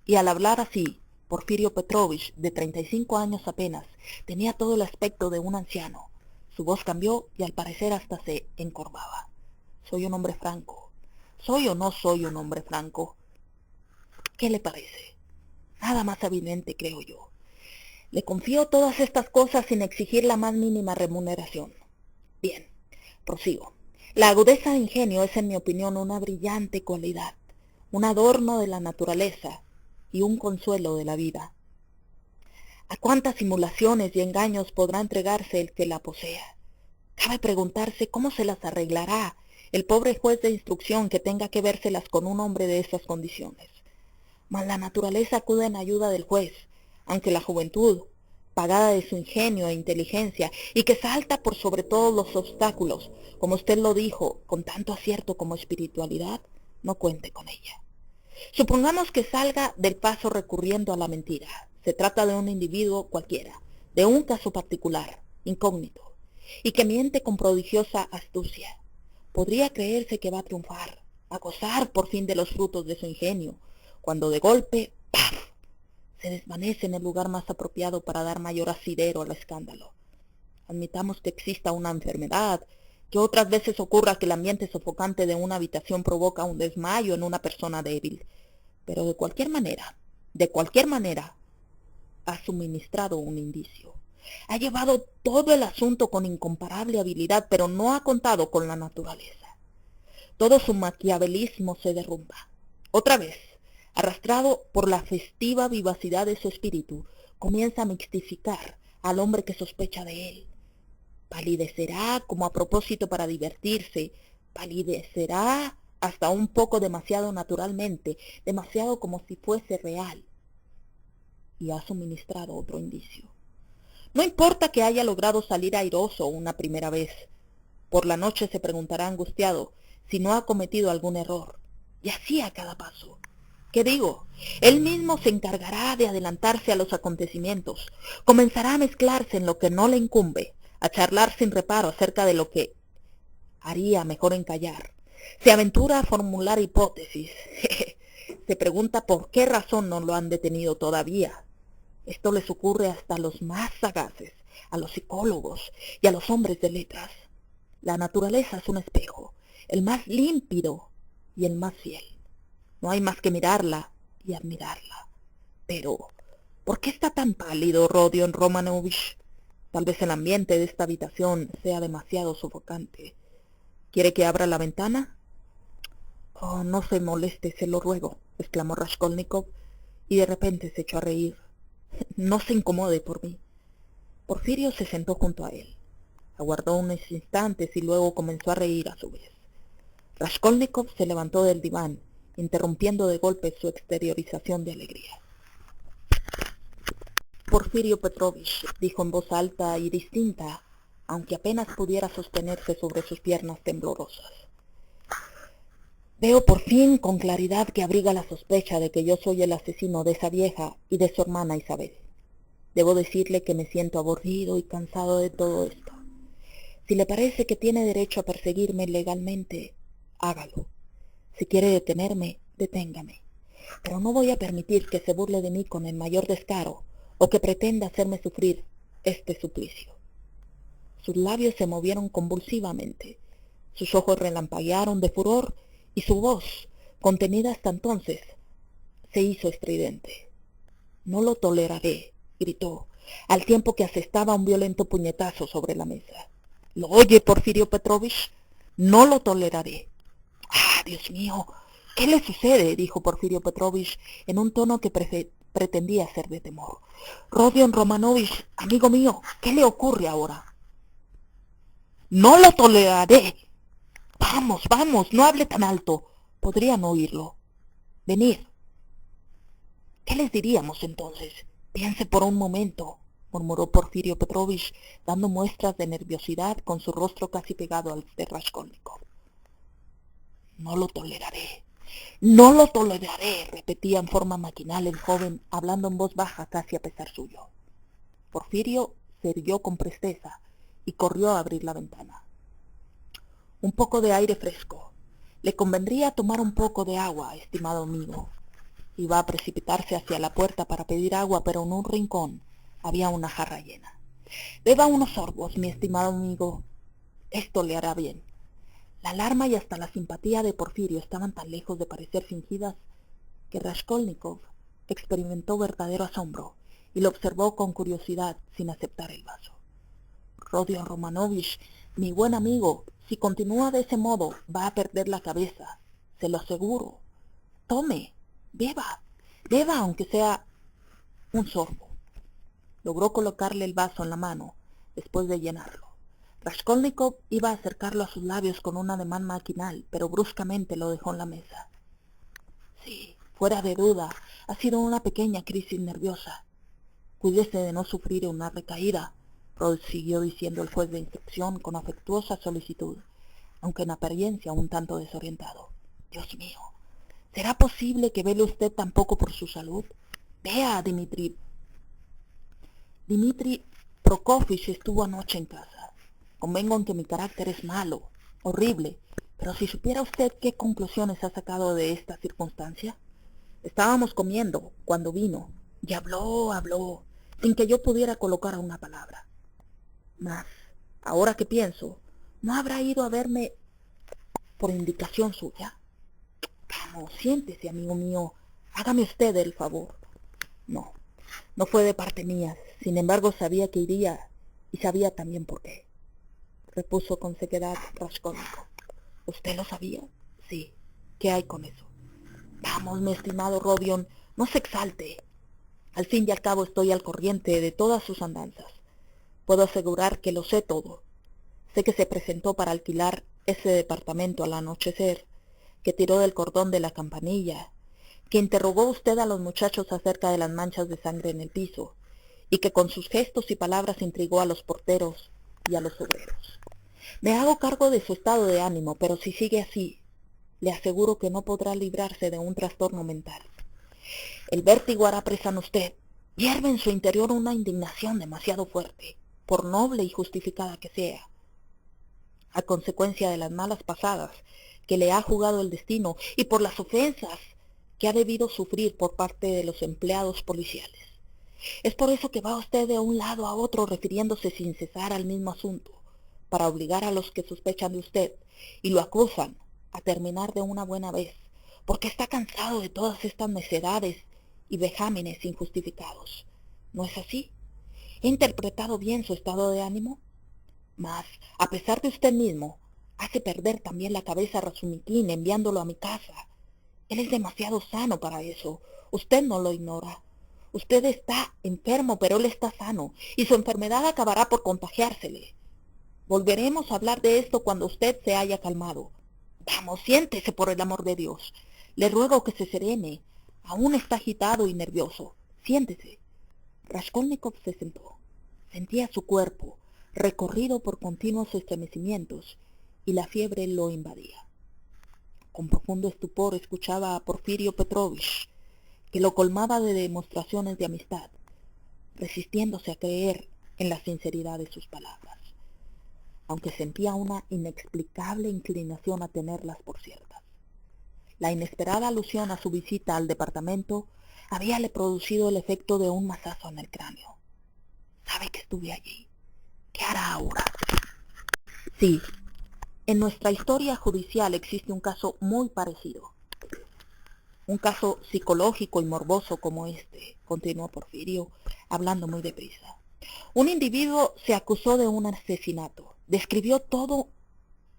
S1: Y al hablar así, Porfirio Petrovich, de 35 años apenas, tenía todo el aspecto de un anciano. Su voz cambió y al parecer hasta se encorvaba. Soy un hombre franco. ¿Soy o no soy un hombre franco? ¿Qué le parece? Nada más evidente, creo yo. Le confío todas estas cosas sin exigir la más mínima remuneración. Bien, prosigo. La agudeza de ingenio es, en mi opinión, una brillante cualidad, un adorno de la naturaleza y un consuelo de la vida. ¿A cuántas simulaciones y engaños podrá entregarse el que la posea? Cabe preguntarse cómo se las arreglará el pobre juez de instrucción que tenga que vérselas con un hombre de esas condiciones. Mas la naturaleza acude en ayuda del juez, aunque la juventud, pagada de su ingenio e inteligencia, y que salta por sobre todos los obstáculos, como usted lo dijo, con tanto acierto como espiritualidad, no cuente con ella. Supongamos que salga del paso recurriendo a la mentira. Se trata de un individuo cualquiera, de un caso particular, incógnito, y que miente con prodigiosa astucia. Podría creerse que va a triunfar, a gozar por fin de los frutos de su ingenio, cuando de golpe, ¡paf!, se desvanece en el lugar más apropiado para dar mayor asidero al escándalo. Admitamos que exista una enfermedad, que otras veces ocurra que el ambiente sofocante de una habitación provoca un desmayo en una persona débil, pero de cualquier manera, ha suministrado un indicio. Ha llevado todo el asunto con incomparable habilidad, pero no ha contado con la naturaleza. Todo su maquiavelismo se derrumba. Otra vez, arrastrado por la festiva vivacidad de su espíritu, comienza a mitificar al hombre que sospecha de él. Palidecerá como a propósito para divertirse, palidecerá hasta un poco demasiado naturalmente, demasiado como si fuese real. Y ha suministrado otro indicio. No importa que haya logrado salir airoso una primera vez. Por la noche se preguntará angustiado si no ha cometido algún error. Y así a cada paso. ¿Qué digo? Él mismo se encargará de adelantarse a los acontecimientos. Comenzará a mezclarse en lo que no le incumbe, a charlar sin reparo acerca de lo que haría mejor en callar. Se aventura a formular hipótesis. Se pregunta por qué razón no lo han detenido todavía. Esto les ocurre hasta a los más sagaces, a los psicólogos y a los hombres de letras. La naturaleza es un espejo, el más límpido y el más fiel. No hay más que mirarla y admirarla. Pero, ¿por qué está tan pálido Rodion Romanovich? Tal vez el ambiente de esta habitación sea demasiado sofocante. ¿Quiere que abra la ventana? Oh, no se moleste, se lo ruego, exclamó Raskolnikov, y de repente se echó a reír. No se incomode por mí. Porfirio se sentó junto a él. Aguardó unos instantes y luego comenzó a reír a su vez. Raskolnikov se levantó del diván, interrumpiendo de golpe su exteriorización de alegría. Porfirio Petrovich, dijo en voz alta y distinta, aunque apenas pudiera sostenerse sobre sus piernas temblorosas. Veo por fin con claridad que abriga la sospecha de que yo soy el asesino de esa vieja y de su hermana Isabel. Debo decirle que me siento aburrido y cansado de todo esto. Si le parece que tiene derecho a perseguirme legalmente, hágalo. Si quiere detenerme, deténgame. Pero no voy a permitir que se burle de mí con el mayor descaro o que pretenda hacerme sufrir este suplicio. Sus labios se movieron convulsivamente, sus ojos relampaguearon de furor y su voz, contenida hasta entonces, se hizo estridente. No lo toleraré, gritó, al tiempo que asestaba un violento puñetazo sobre la mesa. ¿Lo oye, Porfirio Petrovich? No lo toleraré. ¡Ah, Dios mío! ¿Qué le sucede?, dijo Porfirio Petrovich en un tono que pretendía ser de temor. Rodion Romanovich, amigo mío, ¿qué le ocurre ahora? ¡No lo toleraré! Vamos, vamos, no hable tan alto. Podrían oírlo. Venid. ¿Qué les diríamos entonces? Piense por un momento, murmuró Porfirio Petrovich, dando muestras de nerviosidad con su rostro casi pegado al de Raskolnikov. No lo toleraré. No lo toleraré, repetía en forma maquinal el joven, hablando en voz baja casi a pesar suyo. Porfirio se irguió con presteza y corrió a abrir la ventana. Un poco de aire fresco. Le convendría tomar un poco de agua, estimado amigo. Iba a precipitarse hacia la puerta para pedir agua, pero en un rincón había una jarra llena. Beba unos sorbos, mi estimado amigo. Esto le hará bien. La alarma y hasta la simpatía de Porfirio estaban tan lejos de parecer fingidas que Raskolnikov experimentó verdadero asombro y lo observó con curiosidad sin aceptar el vaso. Rodion Romanovich, mi buen amigo, si continúa de ese modo va a perder la cabeza, se lo aseguro. Tome, beba, beba aunque sea un sorbo. Logró colocarle el vaso en la mano después de llenarlo. Raskolnikov iba a acercarlo a sus labios con un ademán maquinal, pero bruscamente lo dejó en la mesa. Sí, fuera de duda, ha sido una pequeña crisis nerviosa. Cuídese de no sufrir una recaída, prosiguió diciendo el juez de instrucción con afectuosa solicitud, aunque en apariencia un tanto desorientado. Dios mío, ¿será posible que vele usted tan poco por su salud? Vea, Dmitri Prokofiev estuvo anoche en casa. Convengo en que mi carácter es malo, horrible, pero si supiera usted qué conclusiones ha sacado de esta circunstancia. Estábamos comiendo cuando vino y habló, sin que yo pudiera colocar una palabra. Mas, ahora que pienso, ¿no habrá ido a verme por indicación suya? Vamos, siéntese, amigo mío, hágame usted el favor. No, no fue de parte mía, sin embargo sabía que iría y sabía también por qué, repuso con sequedad Raskolnikov. ¿Usted lo sabía? Sí. ¿Qué hay con eso? Vamos, mi estimado Rodion, no se exalte. Al fin y al cabo estoy al corriente de todas sus andanzas. Puedo asegurar que lo sé todo. Sé que se presentó para alquilar ese departamento al anochecer, que tiró del cordón de la campanilla, que interrogó usted a los muchachos acerca de las manchas de sangre en el piso, y que con sus gestos y palabras intrigó a los porteros y a los obreros. Me hago cargo de su estado de ánimo, pero si sigue así, le aseguro que no podrá librarse de un trastorno mental. El vértigo hará presa en usted. Hierve en su interior una indignación demasiado fuerte, por noble y justificada que sea, a consecuencia de las malas pasadas que le ha jugado el destino y por las ofensas que ha debido sufrir por parte de los empleados policiales. Es por eso que va usted de un lado a otro refiriéndose sin cesar al mismo asunto, para obligar a los que sospechan de usted y lo acusan a terminar de una buena vez, porque está cansado de todas estas necedades y vejámenes injustificados. ¿No es así? ¿He interpretado bien su estado de ánimo? Mas, a pesar de usted mismo, hace perder también la cabeza a Razumikin enviándolo a mi casa. Él es demasiado sano para eso. Usted no lo ignora. Usted está enfermo, pero él está sano, y su enfermedad acabará por contagiársele. Volveremos a hablar de esto cuando usted se haya calmado. Vamos, siéntese por el amor de Dios. Le ruego que se serene. Aún está agitado y nervioso. Siéntese. Raskolnikov se sentó. Sentía su cuerpo, recorrido por continuos estremecimientos, y la fiebre lo invadía. Con profundo estupor escuchaba a Porfirio Petrovich, que lo colmaba de demostraciones de amistad, resistiéndose a creer en la sinceridad de sus palabras, aunque sentía una inexplicable inclinación a tenerlas por ciertas. La inesperada alusión a su visita al departamento habíale producido el efecto de un mazazo en el cráneo. ¿Sabe que estuve allí? ¿Qué hará ahora? Sí, en nuestra historia judicial existe un caso muy parecido. Un caso psicológico y morboso como este, continuó Porfirio, hablando muy deprisa. Un individuo se acusó de un asesinato, describió todo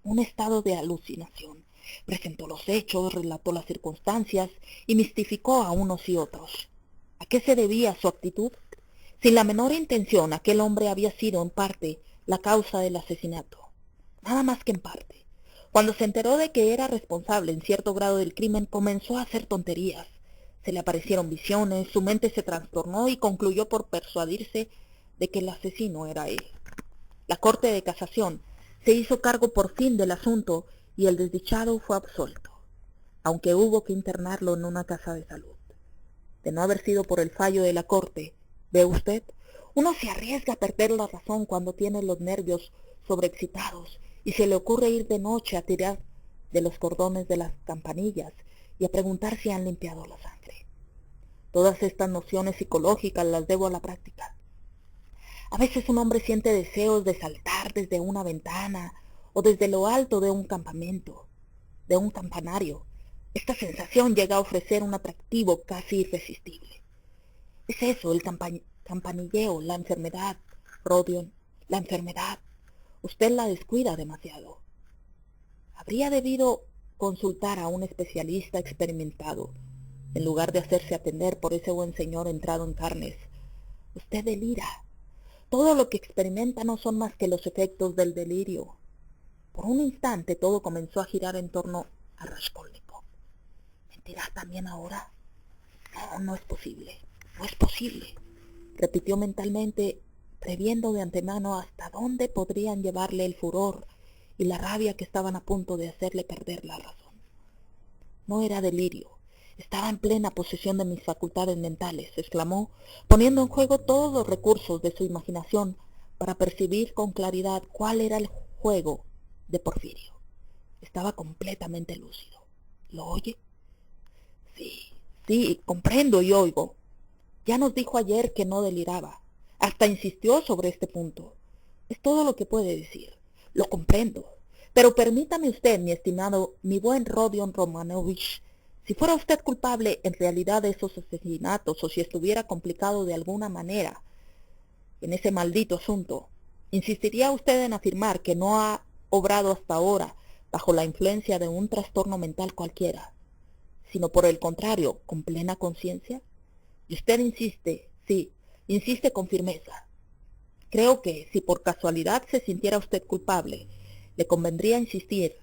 S1: un estado de alucinación, presentó los hechos, relató las circunstancias y mistificó a unos y otros. ¿A qué se debía su actitud? Sin la menor intención, aquel hombre había sido en parte la causa del asesinato, nada más que en parte. Cuando se enteró de que era responsable en cierto grado del crimen, comenzó a hacer tonterías. Se le aparecieron visiones, su mente se trastornó y concluyó por persuadirse de que el asesino era él. La Corte de Casación se hizo cargo por fin del asunto y el desdichado fue absuelto, aunque hubo que internarlo en una casa de salud. De no haber sido por el fallo de la Corte, ¿ve usted? Uno se arriesga a perder la razón cuando tiene los nervios sobreexcitados y se le ocurre ir de noche a tirar de los cordones de las campanillas y a preguntar si han limpiado la sangre. Todas estas nociones psicológicas las debo a la práctica. A veces un hombre siente deseos de saltar desde una ventana o desde lo alto de un campamento, de un campanario. Esta sensación llega a ofrecer un atractivo casi irresistible. Es eso, el campanilleo, la enfermedad, Rodion, la enfermedad. Usted la descuida demasiado. Habría debido consultar a un especialista experimentado, en lugar de hacerse atender por ese buen señor entrado en carnes. Usted delira. Todo lo que experimenta no son más que los efectos del delirio. Por un instante todo comenzó a girar en torno a Raskolnikov. ¿Mentirá también ahora? No, no es posible. No es posible. repitió mentalmente, previendo de antemano hasta dónde podrían llevarle el furor y la rabia que estaban a punto de hacerle perder la razón. No era delirio, estaba en plena posesión de mis facultades mentales, exclamó, poniendo en juego todos los recursos de su imaginación para percibir con claridad cuál era el juego de Porfirio. Estaba completamente lúcido. ¿Lo oye? Sí, comprendo y oigo. Ya nos dijo ayer que no deliraba. Hasta insistió sobre este punto. Es todo lo que puede decir. Lo comprendo. Pero permítame usted, mi estimado, mi buen Rodion Romanovich, si fuera usted culpable en realidad de esos asesinatos o si estuviera complicado de alguna manera en ese maldito asunto, ¿insistiría usted en afirmar que no ha obrado hasta ahora bajo la influencia de un trastorno mental cualquiera, sino por el contrario, con plena conciencia? Y usted insiste, sí, insiste con firmeza. Creo que, si por casualidad se sintiera usted culpable, le convendría insistir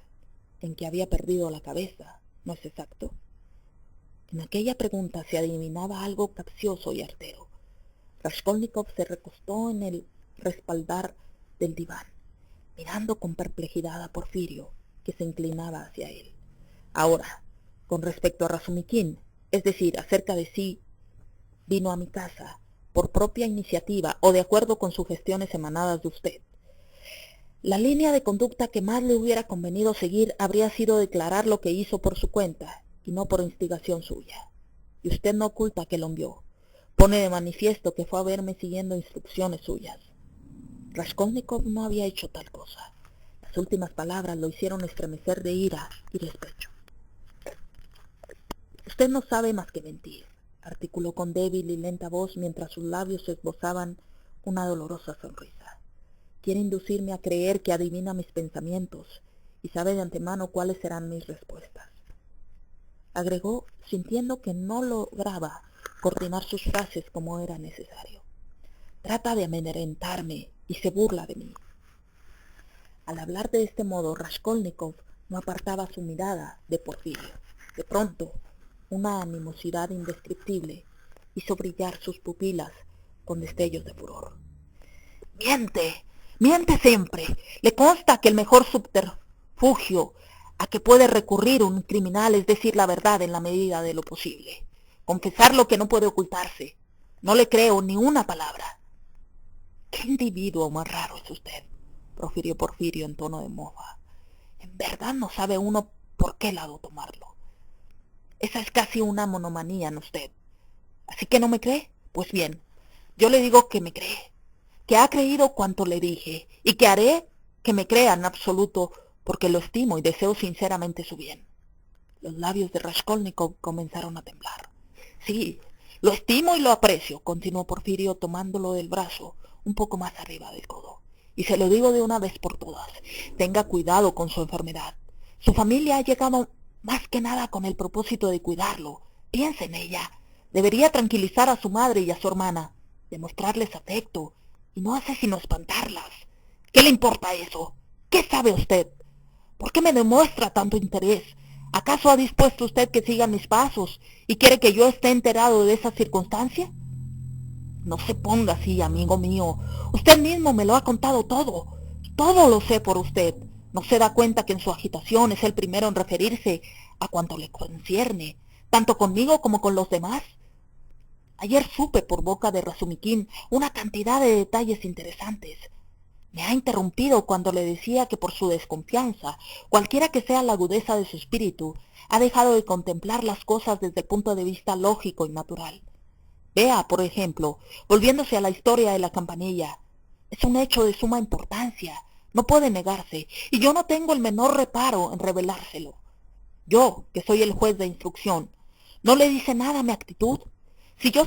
S1: en que había perdido la cabeza, ¿no es exacto? En aquella pregunta se adivinaba algo capcioso y artero. Raskolnikov se recostó en el respaldar del diván, mirando con perplejidad a Porfirio, que se inclinaba hacia él. Ahora, con respecto a Razumikin, es decir, acerca de si vino a mi casa por propia iniciativa o de acuerdo con sugestiones emanadas de usted. La línea de conducta que más le hubiera convenido seguir habría sido declarar lo que hizo por su cuenta y no por instigación suya. Y usted no oculta que lo envió. Pone de manifiesto que fue a verme siguiendo instrucciones suyas. Raskolnikov no había hecho tal cosa. Las últimas palabras lo hicieron estremecer de ira y despecho. Usted no sabe más que mentir, articuló con débil y lenta voz mientras sus labios esbozaban una dolorosa sonrisa. Quiere inducirme a creer que adivina mis pensamientos y sabe de antemano cuáles serán mis respuestas. Agregó, sintiendo que no lograba coordinar sus frases como era necesario. Trata de amedrentarme y se burla de mí. Al hablar de este modo, Raskolnikov no apartaba su mirada de Porfirio. De pronto, una animosidad indescriptible hizo brillar sus pupilas con destellos de furor. Miente siempre. Le consta que el mejor subterfugio a que puede recurrir un criminal es decir la verdad en la medida de lo posible. Confesar lo que no puede ocultarse. No le creo ni una palabra. ¿Qué individuo más raro es usted?, profirió Porfirio en tono de mofa. En verdad no sabe uno por qué lado tomarlo. Esa es casi una monomanía en usted. ¿Así que no me cree? Pues bien, yo le digo que me cree, que ha creído cuanto le dije, y que haré que me crea en absoluto, porque lo estimo y deseo sinceramente su bien. Los labios de Raskolnikov comenzaron a temblar. Sí, lo estimo y lo aprecio, continuó Porfirio tomándolo del brazo un poco más arriba del codo. Y se lo digo de una vez por todas, tenga cuidado con su enfermedad. Su familia ha llegado más que nada con el propósito de cuidarlo. Piense en ella. Debería tranquilizar a su madre y a su hermana, demostrarles afecto, y no hace sino espantarlas. ¿Qué le importa eso? ¿Qué sabe usted? ¿Por qué me demuestra tanto interés? ¿Acaso ha dispuesto usted que siga mis pasos y quiere que yo esté enterado de esa circunstancia? No se ponga así, amigo mío. Usted mismo me lo ha contado todo. Todo lo sé por usted. ¿No se da cuenta que en su agitación es el primero en referirse a cuanto le concierne, tanto conmigo como con los demás? Ayer supe por boca de Razumikin una cantidad de detalles interesantes. Me ha interrumpido cuando le decía que por su desconfianza, cualquiera que sea la agudeza de su espíritu, ha dejado de contemplar las cosas desde el punto de vista lógico y natural. Vea, por ejemplo, volviéndose a la historia de la campanilla, es un hecho de suma importancia, no puede negarse, y yo no tengo el menor reparo en revelárselo. Yo, que soy el juez de instrucción, ¿no le dice nada mi actitud? Si yo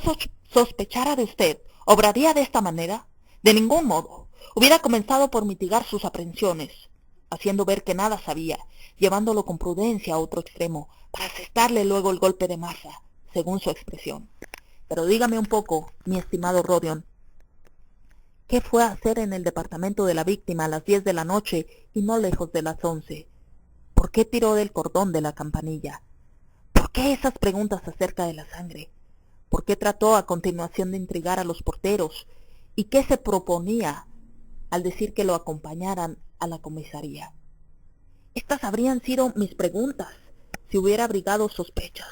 S1: sospechara de usted, ¿obraría de esta manera? De ningún modo. Hubiera comenzado por mitigar sus aprensiones, haciendo ver que nada sabía, llevándolo con prudencia a otro extremo, para asestarle luego el golpe de masa, según su expresión. Pero dígame un poco, mi estimado Rodion, ¿qué fue a hacer en el departamento de la víctima a las 10 de la noche y no lejos de las 11? ¿Por qué tiró del cordón de la campanilla? ¿Por qué esas preguntas acerca de la sangre? ¿Por qué trató a continuación de intrigar a los porteros? ¿Y qué se proponía al decir que lo acompañaran a la comisaría? Estas habrían sido mis preguntas si hubiera abrigado sospechas.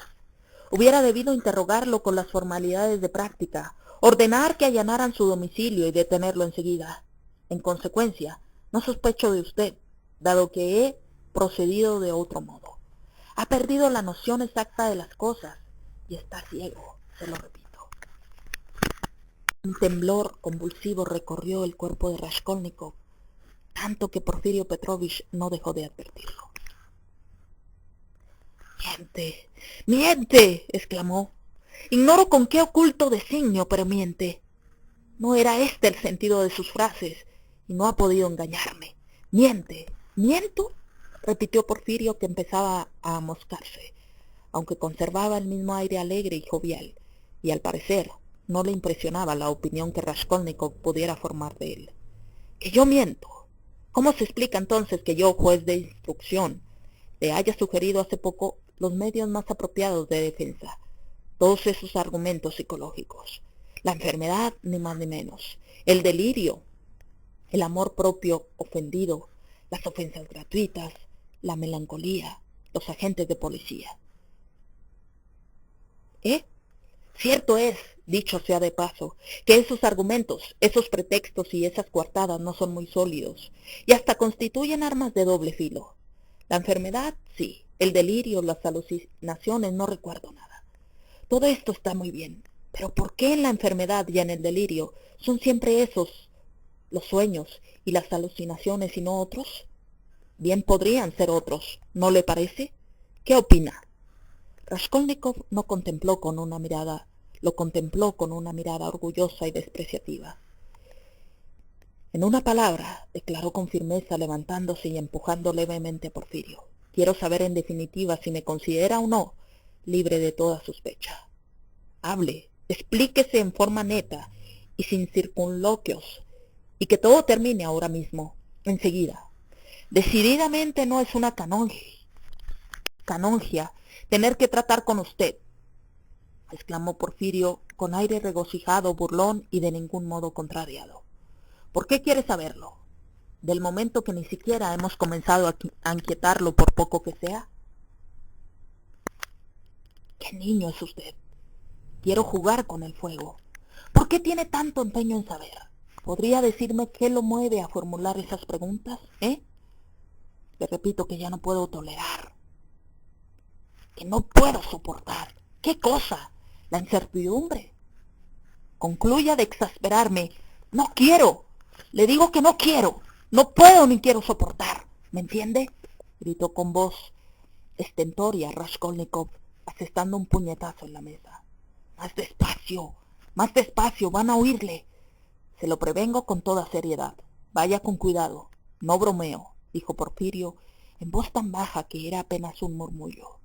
S1: Hubiera debido interrogarlo con las formalidades de práctica, ordenar que allanaran su domicilio y detenerlo enseguida. En consecuencia, no sospecho de usted, dado que he procedido de otro modo. Ha perdido la noción exacta de las cosas y está ciego, se lo repito. Un temblor convulsivo recorrió el cuerpo de Raskolnikov, tanto que Porfirio Petrovich no dejó de advertirlo. «Miente, miente», exclamó. «Ignoro con qué oculto designio, pero miente. No era este el sentido de sus frases, y no ha podido engañarme. Miente, ¿miento?», repitió Porfirio, que empezaba a amoscarse, aunque conservaba el mismo aire alegre y jovial, y al parecer no le impresionaba la opinión que Raskolnikov pudiera formar de él. «¿Que yo miento? ¿Cómo se explica entonces que yo, juez de instrucción, le haya sugerido hace poco los medios más apropiados de defensa, todos esos argumentos psicológicos? La enfermedad, ni más ni menos, el delirio, el amor propio ofendido, las ofensas gratuitas, la melancolía, los agentes de policía. Cierto es, dicho sea de paso, que esos argumentos, esos pretextos y esas coartadas no son muy sólidos, y hasta constituyen armas de doble filo. La enfermedad, sí, el delirio, las alucinaciones, no recuerdo nada. Todo esto está muy bien, pero ¿por qué en la enfermedad y en el delirio son siempre esos los sueños y las alucinaciones y no otros? Bien podrían ser otros, ¿no le parece? ¿Qué opina? Raskolnikov lo contempló con una mirada orgullosa y despreciativa. «En una palabra», declaró con firmeza, levantándose y empujando levemente a Porfirio, «quiero saber en definitiva si me considera o no libre de toda sospecha. Hable, explíquese en forma neta y sin circunloquios, y que todo termine ahora mismo, enseguida. Decididamente no es una canongia tener que tratar con usted», exclamó Porfirio con aire regocijado, burlón y de ningún modo contrariado. «¿Por qué quiere saberlo? Del momento que ni siquiera hemos comenzado a inquietarlo, por poco que sea». «¿Qué niño es usted? Quiero jugar con el fuego. ¿Por qué tiene tanto empeño en saber? ¿Podría decirme qué lo mueve a formular esas preguntas, Le repito que ya no puedo tolerar, que no puedo soportar. ¿Qué cosa? ¿La incertidumbre? Concluya de exasperarme. No quiero. Le digo que no quiero. No puedo ni quiero soportar. ¿Me entiende?», gritó con voz estentórea Raskolnikov, asestando un puñetazo en la mesa. Más despacio, van a oírle. Se lo prevengo con toda seriedad. Vaya con cuidado. No bromeo, dijo Porfirio, en voz tan baja que era apenas un murmullo.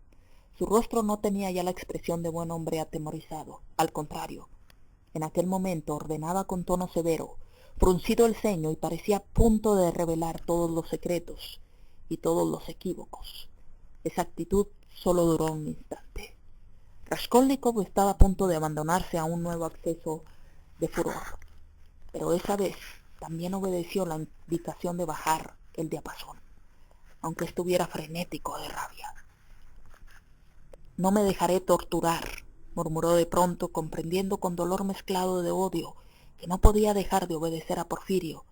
S1: Su rostro no tenía ya la expresión de buen hombre atemorizado. Al contrario, en aquel momento ordenaba con tono severo, fruncido el ceño, y parecía a punto de revelar todos los secretos y todos los equívocos. Esa actitud solo duró un instante. Raskolnikov estaba a punto de abandonarse a un nuevo acceso de furor, pero esa vez también obedeció la indicación de bajar el diapasón, aunque estuviera frenético de rabia. «No me dejaré torturar», murmuró de pronto, comprendiendo con dolor mezclado de odio que no podía dejar de obedecer a Porfirio,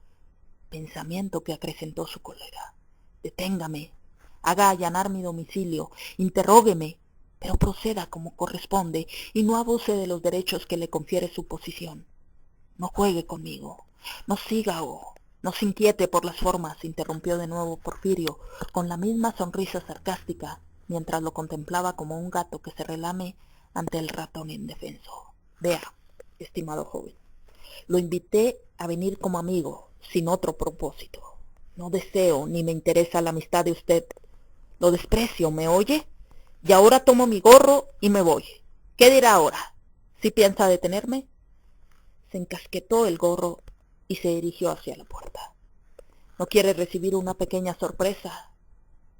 S1: pensamiento que acrecentó su cólera. «Deténgame, haga allanar mi domicilio, interrógueme, pero proceda como corresponde y no abuse de los derechos que le confiere su posición. No juegue conmigo, no siga o no se inquiete por las formas», interrumpió de nuevo Porfirio con la misma sonrisa sarcástica, mientras lo contemplaba como un gato que se relame ante el ratón indefenso. «Vea, estimado joven, lo invité a venir como amigo, sin otro propósito. No deseo ni me interesa la amistad de usted. Lo desprecio, ¿me oye? Y ahora tomo mi gorro y me voy. ¿Qué dirá ahora? ¿Sí piensa detenerme?». Se encasquetó el gorro y se dirigió hacia la puerta. «¿No quiere recibir una pequeña sorpresa?»,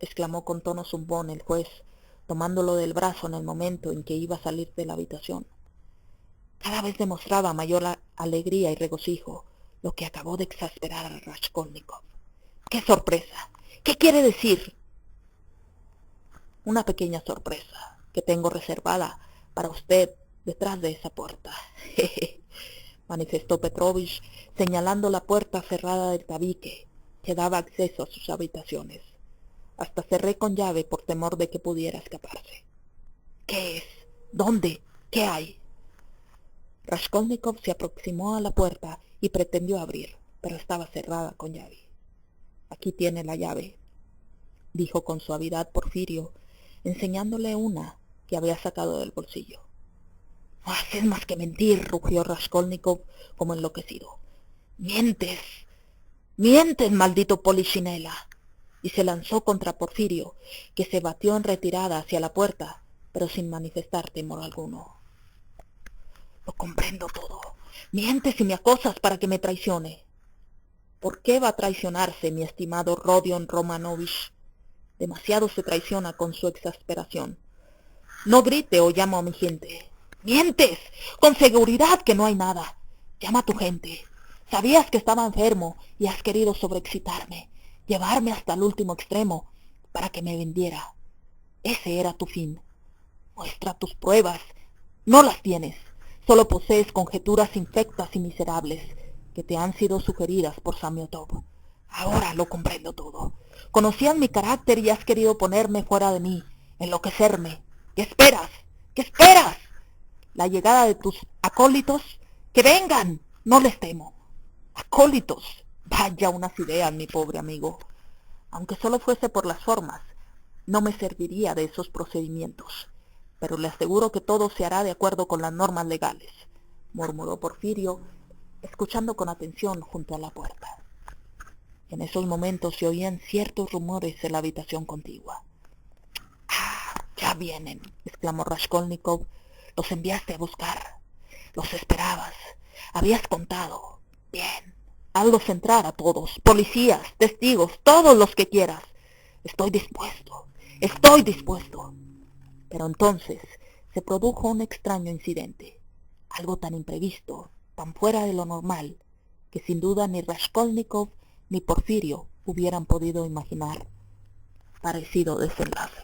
S1: exclamó con tono zumbón el juez, tomándolo del brazo en el momento en que iba a salir de la habitación. Cada vez demostraba mayor alegría y regocijo, lo que acabó de exasperar a Raskolnikov. ¡Qué sorpresa! ¿Qué quiere decir? Una pequeña sorpresa que tengo reservada para usted detrás de esa puerta, jeje, manifestó Petrovich, señalando la puerta cerrada del tabique que daba acceso a sus habitaciones. Hasta cerré con llave por temor de que pudiera escaparse. ¿Qué es? ¿Dónde? ¿Qué hay? Raskolnikov se aproximó a la puerta y pretendió abrir, pero estaba cerrada con llave. Aquí tiene la llave, dijo con suavidad Porfirio, enseñándole una que había sacado del bolsillo. No haces más que mentir, rugió Raskolnikov como enloquecido. Mientes, mientes, maldito polichinela. Y se lanzó contra Porfirio, que se batió en retirada hacia la puerta, pero sin manifestar temor alguno. Lo comprendo todo. Mientes y me acosas para que me traicione. ¿Por qué va a traicionarse, mi estimado Rodion Romanovich? Demasiado se traiciona con su exasperación. No grite o llamo a mi gente. ¡Mientes! Con seguridad que no hay nada. Llama a tu gente. Sabías que estaba enfermo y has querido sobreexcitarme, llevarme hasta el último extremo para que me vendiera. Ese era tu fin. Muestra tus pruebas. No las tienes. Solo posees conjeturas infectas y miserables que te han sido sugeridas por Samiotov. Ahora lo comprendo todo. Conocías mi carácter y has querido ponerme fuera de mí, enloquecerme. ¿Qué esperas? ¿Qué esperas? La llegada de tus acólitos. ¡Que vengan! No les temo. Acólitos. Vaya unas ideas, mi pobre amigo. Aunque solo fuese por las formas, no me serviría de esos procedimientos. Pero le aseguro que todo se hará de acuerdo con las normas legales, murmuró Porfirio, escuchando con atención junto a la puerta. En esos momentos se oían ciertos rumores en la habitación contigua. ¡Ah, ya vienen!, exclamó Raskolnikov. Los enviaste a buscar. Los esperabas. Habías contado. Bien. Hazlos entrar a todos. Policías, testigos, todos los que quieras. Estoy dispuesto. Estoy dispuesto. Pero entonces se produjo un extraño incidente. Algo tan imprevisto, tan fuera de lo normal, que sin duda ni Raskolnikov ni Porfirio hubieran podido imaginar parecido desenlace.